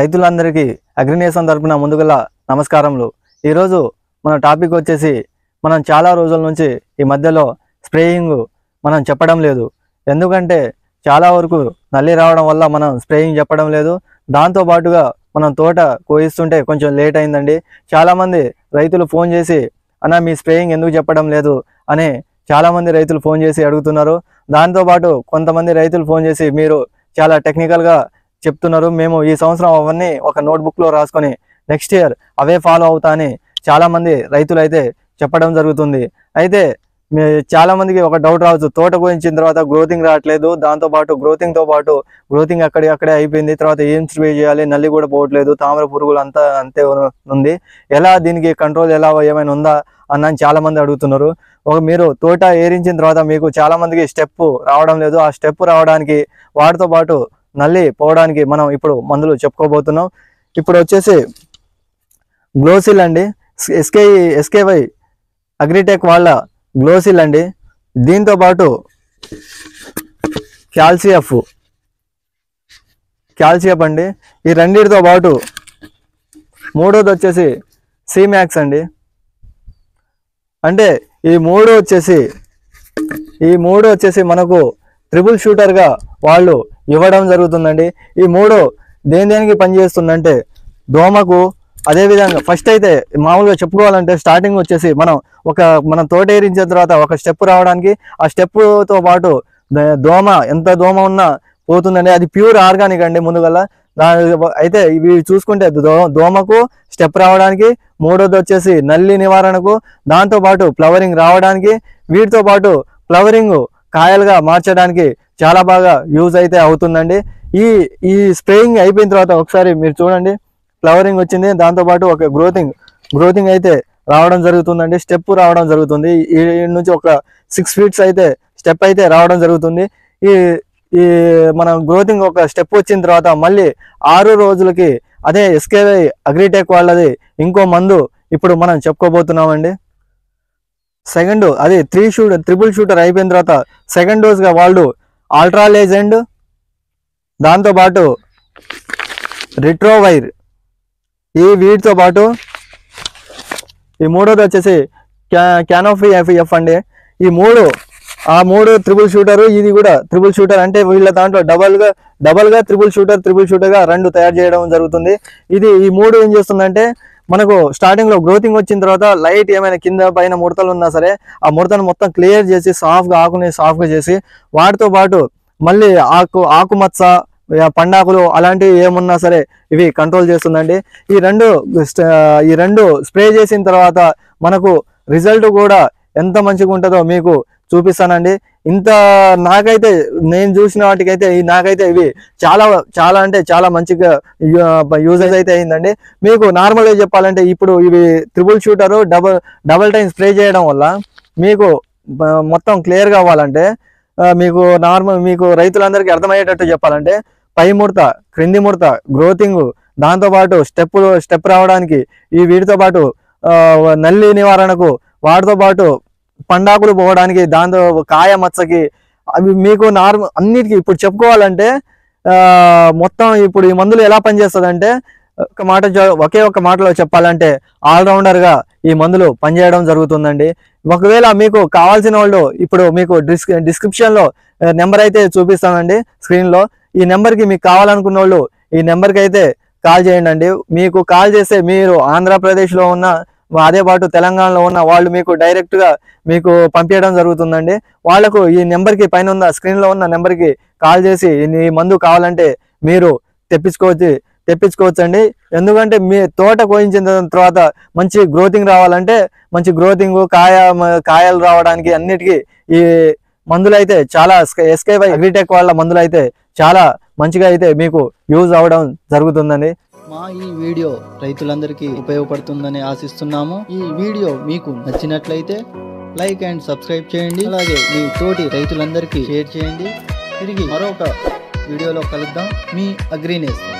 రైతులందరికీ అగ్రినేషన్ తరపున ముందుగల నమస్కారములు। ఈరోజు మన టాపిక్ వచ్చేసి మనం చాలా రోజుల నుంచి ఈ మధ్యలో స్ప్రేయింగ్ మనం చెప్పడం లేదు, ఎందుకంటే చాలా వరకు నల్లి రావడం వల్ల మనం స్ప్రేయింగ్ చెప్పడం లేదు। దాంతో పాటుగా మనం తోట కోయిస్తుంటే కొంచెం లేట్ అయిందండి। చాలామంది రైతులు ఫోన్ చేసి అన్న మీ స్ప్రేయింగ్ ఎందుకు చెప్పడం లేదు అని చాలామంది రైతులు ఫోన్ చేసి అడుగుతున్నారు। దాంతోపాటు కొంతమంది రైతులు ఫోన్ చేసి మీరు చాలా టెక్నికల్గా చెప్తున్నారు, మేము ఈ సంవత్సరం అవన్నీ ఒక నోట్బుక్లో రాసుకొని నెక్స్ట్ ఇయర్ అవే ఫాలో అవుతా అని చాలామంది రైతులు అయితే చెప్పడం జరుగుతుంది। అయితే చాలామందికి ఒక డౌట్ రావచ్చు, తోట కోయించిన తర్వాత గ్రోతింగ్ రావట్లేదు, దాంతోపాటు గ్రోతింగ్ అక్కడే అయిపోయింది, తర్వాత ఏం స్ప్రే చేయాలి, నల్లి కూడా పోవట్లేదు, తామర పురుగులు అంతా అంతే ఉంది, ఎలా దీనికి కంట్రోల్ ఎలా ఏమైనా ఉందా అన్న చాలామంది అడుగుతున్నారు। మీరు తోట ఏరించిన తర్వాత మీకు చాలామందికి స్టెప్ రావడం లేదు, ఆ స్టెప్ రావడానికి వాటితో పాటు నల్లి పోవడానికి మనం ఇప్పుడు మందులు చెప్పుకోబోతున్నాం। ఇప్పుడు వచ్చేసి గ్లోసిల్ అండి, ఎస్కేవై అగ్రిటెక్ వాళ్ళ గ్లోసిల్ అండి, దీంతో పాటు క్యాల్సియప్ అండి, ఈ రెండింటితో పాటు మూడోది వచ్చేసి సిమాక్స్ అండి। అంటే ఈ మూడు వచ్చేసి మనకు ట్రిపుల్ షూటర్గా వాళ్ళు ఇవ్వడం జరుగుతుందండి। ఈ మూడు దేనికి పనిచేస్తుందంటే దోమకు, అదేవిధంగా ఫస్ట్ అయితే మామూలుగా చెప్పుకోవాలంటే స్టార్టింగ్ వచ్చేసి మనం తోట ఏరించిన తర్వాత ఒక స్టెప్ రావడానికి ఆ స్టెప్తో పాటు ఎంత దోమ ఉన్నా పోతుందండి, అది ప్యూర్ ఆర్గానిక్ అండి ముందుగల। అయితే ఇవి చూసుకుంటే దోమకు స్టెప్ రావడానికి, మూడోది వచ్చేసి నల్లి నివారణకు, దాంతోపాటు ఫ్లవరింగ్ రావడానికి, వీటితో పాటు ఫ్లవరింగ్ కాయలుగా మార్చడానికి చాలా బాగా యూజ్ అయితే అవుతుందండి। ఈ స్ప్రేయింగ్ అయిపోయిన తర్వాత ఒకసారి మీరు చూడండి, ఫ్లవరింగ్ వచ్చింది, దాంతోపాటు ఒక గ్రోతింగ్ అయితే రావడం జరుగుతుందండి, స్టెప్ రావడం జరుగుతుంది, ఈ నుంచి ఒక 6 feet అయితే స్టెప్ అయితే రావడం జరుగుతుంది। ఈ మనం గ్రోతింగ్ ఒక స్టెప్ వచ్చిన తర్వాత మళ్ళీ 6 రోజులకి అదే ఎస్కేవై అగ్రిటెక్ వాళ్ళది ఇంకో మందు ఇప్పుడు మనం చెప్పుకోబోతున్నామండి। సెకండ్ అది ట్రిపుల్ షూటర్ అయిపోయిన తర్వాత సెకండ్ డోస్గా వాళ్ళు అల్ట్రా లెజెండ్, దాంతోపాటు రిట్రోవైర్, వీటితో పాటు ఈ మూడోది వచ్చేసి క్యానోఫీ ఎఫ్ అండి। ఈ మూడు ట్రిపుల్ షూటరు, ఇది కూడా ట్రిపుల్ షూటర్, అంటే వీళ్ళ దాంట్లో డబల్గా ట్రిపుల్ షూటర్గా 2 తయారు చేయడం జరుగుతుంది। ఈ మూడు ఏం చేస్తుందంటే మనకు స్టార్టింగ్లో గ్రోతింగ్ వచ్చిన తర్వాత లైట్ ఏమైనా కింద పైన ముడతలు ఉన్నా సరే ఆ ముడతను మొత్తం క్లియర్ చేసి ఆకుని సాఫ్గా చేసి, వాటితో పాటు మళ్ళీ ఆకుమచ్చ, పండాకులు అలాంటివి ఏమున్నా సరే ఇవి కంట్రోల్ చేస్తుందండి। ఈ రెండు స్ప్రే చేసిన తర్వాత మనకు రిజల్ట్ కూడా ఎంత మంచిగా ఉంటుందో మీకు చూపిస్తానండి। నాకైతే నేను చూసిన వాటికైతే నాకైతే ఇవి చాలా అంటే చాలా మంచిగా యూజెస్ అయితే అయిందండి। మీకు నార్మల్గా చెప్పాలంటే ఇప్పుడు ఇవి triple shooter double time spray చేయడం వల్ల మీకు మొత్తం క్లియర్ కావాలంటే మీకు రైతులందరికీ అర్థమయ్యేటట్టు చెప్పాలంటే పై ముడత, క్రింది ముడత, గ్రోతింగ్, దాంతోపాటు స్టెప్ రావడానికి, వీటితో పాటు నల్లి నివారణకు, వాటితో పాటు పండాకులు పోవడానికి, దాంతో కాయ మచ్చకి, అవి మీకు అన్నిటికీ ఇప్పుడు చెప్పుకోవాలంటే మొత్తం ఇప్పుడు ఈ మందులు ఎలా పనిచేస్తుందంటే ఒకే ఒక మాటలో చెప్పాలంటే ఆల్రౌండర్గా ఈ మందులు పనిచేయడం జరుగుతుందండి। ఒకవేళ మీకు కావాల్సిన వాళ్ళు ఇప్పుడు మీకు డిస్క్రిప్షన్లో నెంబర్ అయితే చూపిస్తానండి స్క్రీన్లో, ఈ నెంబర్కి మీకు కావాలనుకున్న వాళ్ళు ఈ నెంబర్కి అయితే కాల్ చేయండి। మీకు కాల్ చేస్తే మీరు ఆంధ్రప్రదేశ్లో ఉన్న, అదే పాటు తెలంగాణలో ఉన్న వాళ్ళు మీకు డైరెక్ట్గా మీకు పంపించడం జరుగుతుందండి। వాళ్లకు ఈ నెంబర్కి పైన ఉన్న స్క్రీన్లో ఉన్న నెంబర్కి కాల్ చేసి ఈ మందు కావాలంటే మీరు తెప్పించుకోవచ్చండి। ఎందుకంటే మీ తోట కోయించిన తర్వాత మంచి గ్రోతింగ్ రావాలంటే, మంచి గ్రోతింగ్ కాయలు రావడానికి అన్నిటికీ ఈ మందులు అయితే చాలా ఎస్కేవై అగ్రిటెక్ వాళ్ళ మందులు అయితే చాలా మంచిగా అయితే మీకు యూజ్ అవ్వడం జరుగుతుందండి। మా ఈ వీడియో రైతులందరికీ ఉపయోగపడుతుందని ఆశిస్తున్నాము। ఈ వీడియో మీకు నచ్చినట్లయితే లైక్ అండ్ సబ్స్క్రైబ్ చేయండి, అలాగే మీ తోటి రైతులందరికీ షేర్ చేయండి। తిరిగి మరొక వీడియోలో కలుద్దాం, మీ అగ్రినేషన్।